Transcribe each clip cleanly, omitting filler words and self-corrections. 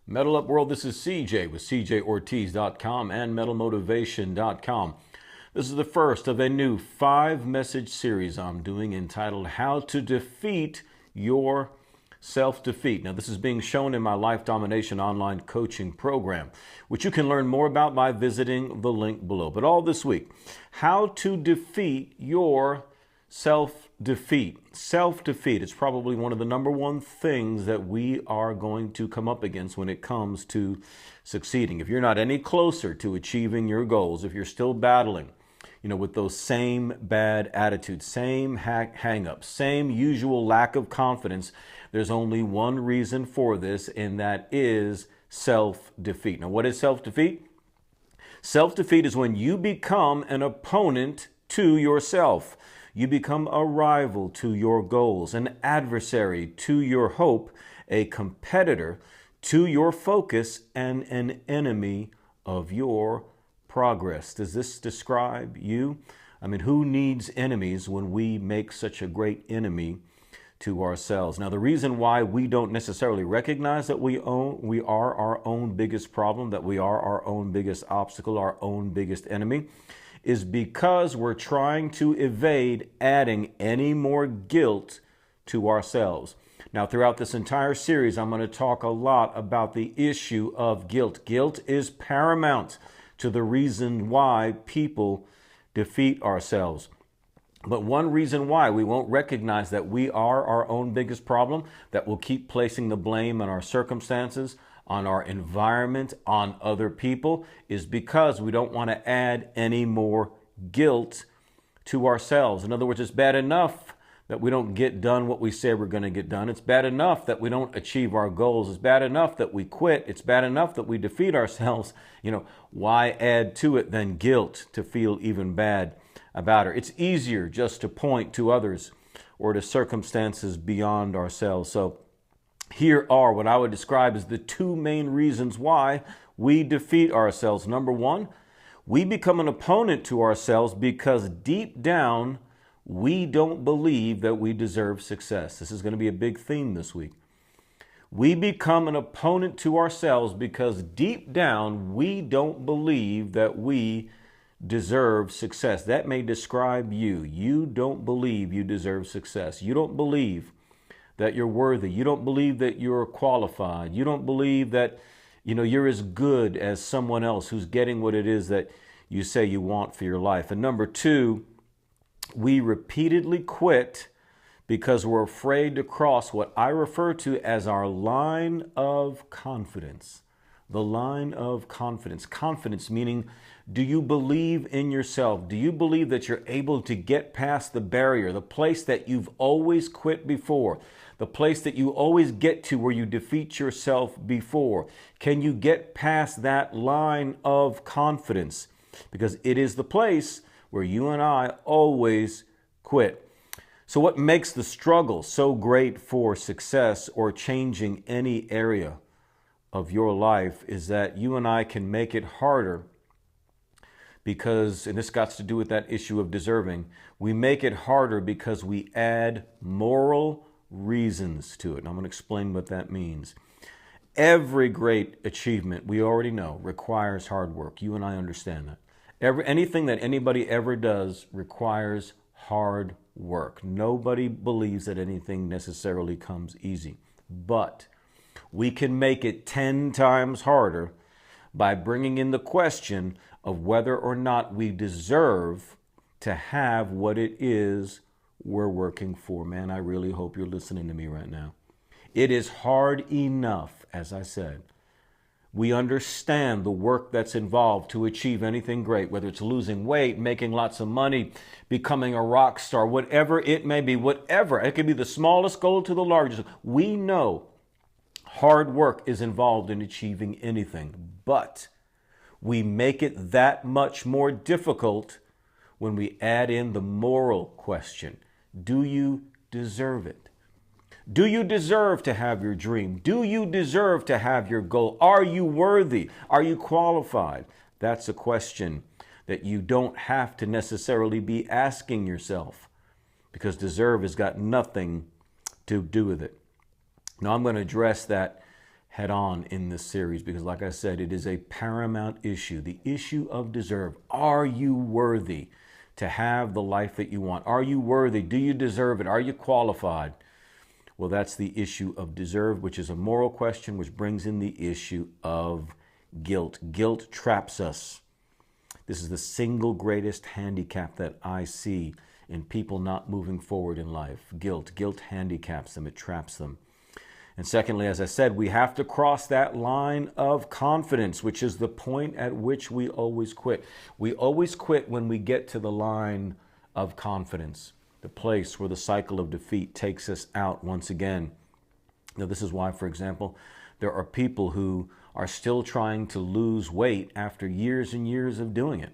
Metal Up World, this is CJ with CJOrtiz.com and MetalMotivation.com. This is the first of a new 5-message series I'm doing entitled How to Defeat Your Self-Defeat. Now, this is being shown in my Life Domination online coaching program, which you can learn more about by visiting the link below. But all this week, how to defeat your self-defeat. Self-defeat is probably one of the number one things that we are going to come up against when it comes to succeeding. If you're not any closer to achieving your goals, if you're still battling, with those same bad attitudes, same hang-ups, same usual lack of confidence, there's only one reason for this, and that is self-defeat. Now, what is self-defeat? Self-defeat is when you become an opponent to yourself. You become a rival to your goals, an adversary to your hope, a competitor to your focus, and an enemy of your progress. Does this describe you? I mean, who needs enemies when we make such a great enemy to ourselves? Now, the reason why we don't necessarily recognize that we are our own biggest problem, that we are our own biggest obstacle, our own biggest enemy, is because we're trying to evade adding any more guilt to ourselves. Now, throughout this entire series, I'm going to talk a lot about the issue of guilt. Guilt is paramount to the reason why people defeat ourselves. But one reason why we won't recognize that we are our own biggest problem, that we'll keep placing the blame on our circumstances, on our environment, on other people, is because we don't want to add any more guilt to ourselves. In other words, it's bad enough that we don't get done what we say we're going to get done. It's bad enough that we don't achieve our goals. It's bad enough that we quit. It's bad enough that we defeat ourselves. Why add to it then guilt to feel even bad about it? It's easier just to point to others or to circumstances beyond ourselves. So here are what I would describe as the two main reasons why we defeat ourselves. Number one, we become an opponent to ourselves because deep down, we don't believe that we deserve success. This is going to be a big theme this week. We become an opponent to ourselves because deep down, we don't believe that we deserve success. That may describe you. You don't believe you deserve success. You don't believe that you're worthy. You don't believe that you're qualified. You don't believe that, you're as good as someone else who's getting what it is that you say you want for your life. And number two, we repeatedly quit because we're afraid to cross what I refer to as our line of confidence. The line of confidence. Confidence meaning, do you believe in yourself? Do you believe that you're able to get past the barrier, the place that you've always quit before, the place that you always get to where you defeat yourself before? Can you get past that line of confidence? Because it is the place where you and I always quit. So what makes the struggle so great for success or changing any area of your life is that you and I can make it harder because, and this got to do with that issue of deserving, we make it harder because we add moral reasons to it. And I'm going to explain what that means. Every great achievement, we already know, requires hard work. You and I understand that. Anything that anybody ever does requires hard work. Nobody believes that anything necessarily comes easy. But we can make it 10 times harder by bringing in the question of whether or not we deserve to have what it is we're working for. Man, I really hope you're listening to me right now. It is hard enough, as I said. We understand the work that's involved to achieve anything great, whether it's losing weight, making lots of money, becoming a rock star, whatever it may be, whatever. It could be the smallest goal to the largest. We know hard work is involved in achieving anything, but we make it that much more difficult when we add in the moral question. Do you deserve it? Do you deserve to have your dream? Do you deserve to have your goal? Are you worthy? Are you qualified? That's a question that you don't have to necessarily be asking yourself, because deserve has got nothing to do with it. Now, I'm going to address that head on in this series because, like I said, it is a paramount issue. The issue of deserve. Are you worthy to have the life that you want? Are you worthy? Do you deserve it? Are you qualified? Well, that's the issue of deserve, which is a moral question, which brings in the issue of guilt. Guilt traps us. This is the single greatest handicap that I see in people not moving forward in life. Guilt. Guilt handicaps them. It traps them. And secondly, as I said, we have to cross that line of confidence, which is the point at which we always quit. We always quit when we get to the line of confidence, the place where the cycle of defeat takes us out once again. Now, this is why, for example, there are people who are still trying to lose weight after years and years of doing it.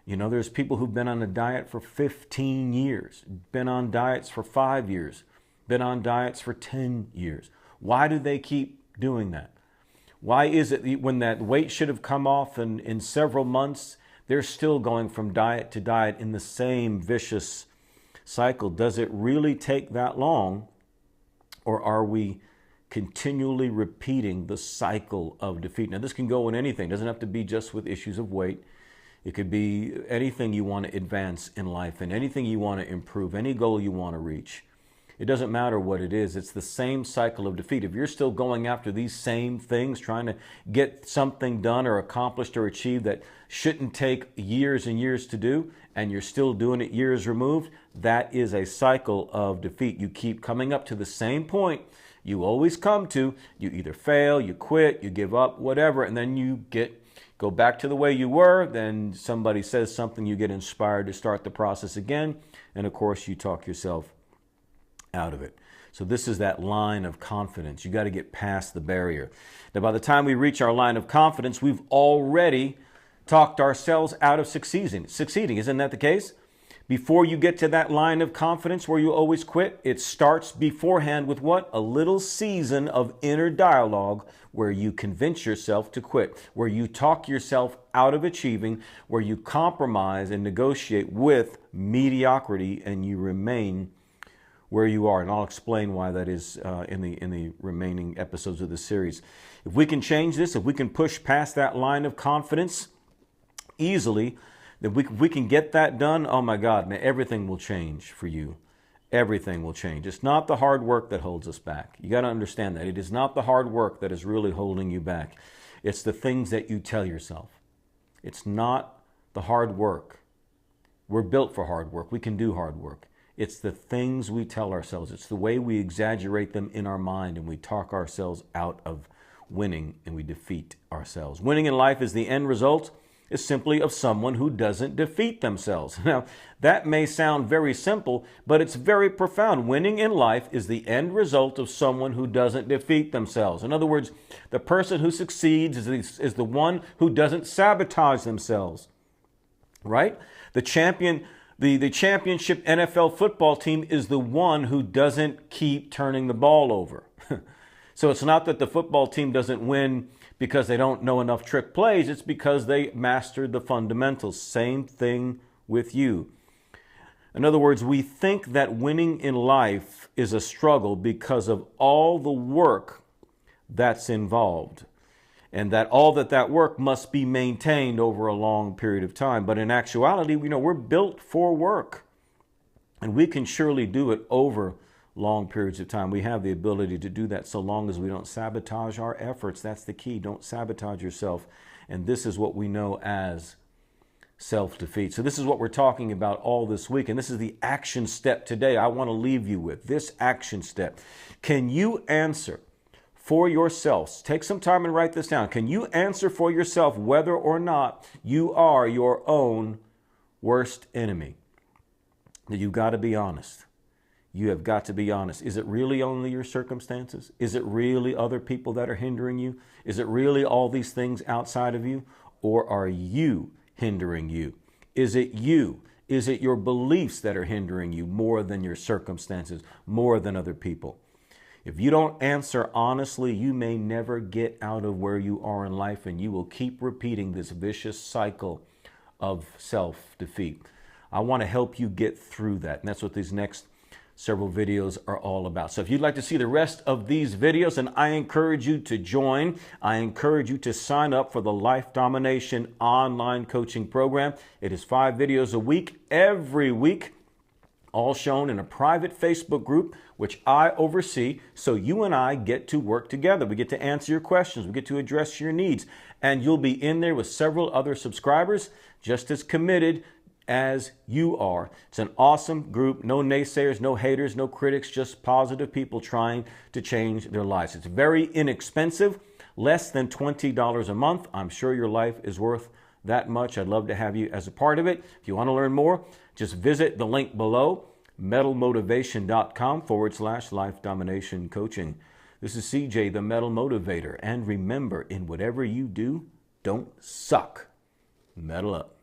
You know, there's people who've been on a diet for 15 years, been on diets for 5 years, been on diets for 10 years. Why do they keep doing that? Why is it when that weight should have come off in several months, they're still going from diet to diet in the same vicious cycle? Does it really take that long, or are we continually repeating the cycle of defeat? Now, this can go in anything. It doesn't have to be just with issues of weight. It could be anything you want to advance in life and anything you want to improve, any goal you want to reach. It doesn't matter what it is. It's the same cycle of defeat. If you're still going after these same things, trying to get something done or accomplished or achieved that shouldn't take years and years to do, and you're still doing it years removed, that is a cycle of defeat. You keep coming up to the same point you always come to. You either fail, you quit, you give up, whatever, and then you go back to the way you were. Then somebody says something, you get inspired to start the process again, and of course you talk yourself out of it. So this is that line of confidence. You got to get past the barrier. Now, by the time we reach our line of confidence, we've already talked ourselves out of succeeding. Isn't that the case? Before you get to that line of confidence where you always quit, it starts beforehand with what? A little season of inner dialogue where you convince yourself to quit, where you talk yourself out of achieving, where you compromise and negotiate with mediocrity, and you remain where you are. And I'll explain why that is in the remaining episodes of the series. If we can change this, if we can push past that line of confidence easily, then we can get that done. Oh my God, man, everything will change for you. Everything will change. It's not the hard work that holds us back. You got to understand that. It is not the hard work that is really holding you back. It's the things that you tell yourself. It's not the hard work. We're built for hard work. We can do hard work. It's the things we tell ourselves. It's the way we exaggerate them in our mind, and we talk ourselves out of winning, and we defeat ourselves. Winning in life is the end result is simply of someone who doesn't defeat themselves. Now, that may sound very simple, but it's very profound. Winning in life is the end result of someone who doesn't defeat themselves. In other words, the person who succeeds is the one who doesn't sabotage themselves, right? The championship NFL football team is the one who doesn't keep turning the ball over. So it's not that the football team doesn't win because they don't know enough trick plays. It's because they mastered the fundamentals. Same thing with you. In other words, we think that winning in life is a struggle because of all the work that's involved, and that all that work must be maintained over a long period of time. But in actuality, we're built for work, and we can surely do it over long periods of time. We have the ability to do that so long as we don't sabotage our efforts. That's the key. Don't sabotage yourself. And this is what we know as self-defeat. So this is what we're talking about all this week. And this is the action step today I want to leave you with. This action step. Can you answer for yourself? Take some time and write this down. Can you answer for yourself whether or not you are your own worst enemy? Now, you've got to be honest. You have got to be honest. Is it really only your circumstances? Is it really other people that are hindering you? Is it really all these things outside of you? Or are you hindering you? Is it you? Is it your beliefs that are hindering you more than your circumstances, more than other people? If you don't answer honestly, you may never get out of where you are in life, and you will keep repeating this vicious cycle of self-defeat. I want to help you get through that. And that's what these next several videos are all about. So if you'd like to see the rest of these videos, and I encourage you to join, I encourage you to sign up for the Life Domination online coaching program. It is 5 videos a week, every week, all shown in a private Facebook group, which I oversee. So you and I get to work together. We get to answer your questions. We get to address your needs. And you'll be in there with several other subscribers, just as committed as you are. It's an awesome group. No naysayers, no haters, no critics, just positive people trying to change their lives. It's very inexpensive, less than $20 a month. I'm sure your life is worth that much. I'd love to have you as a part of it. If you want to learn more, just visit the link below, metalmotivation.com/life domination coaching. This is CJ, the Metal Motivator. And remember, in whatever you do, don't suck. Metal up.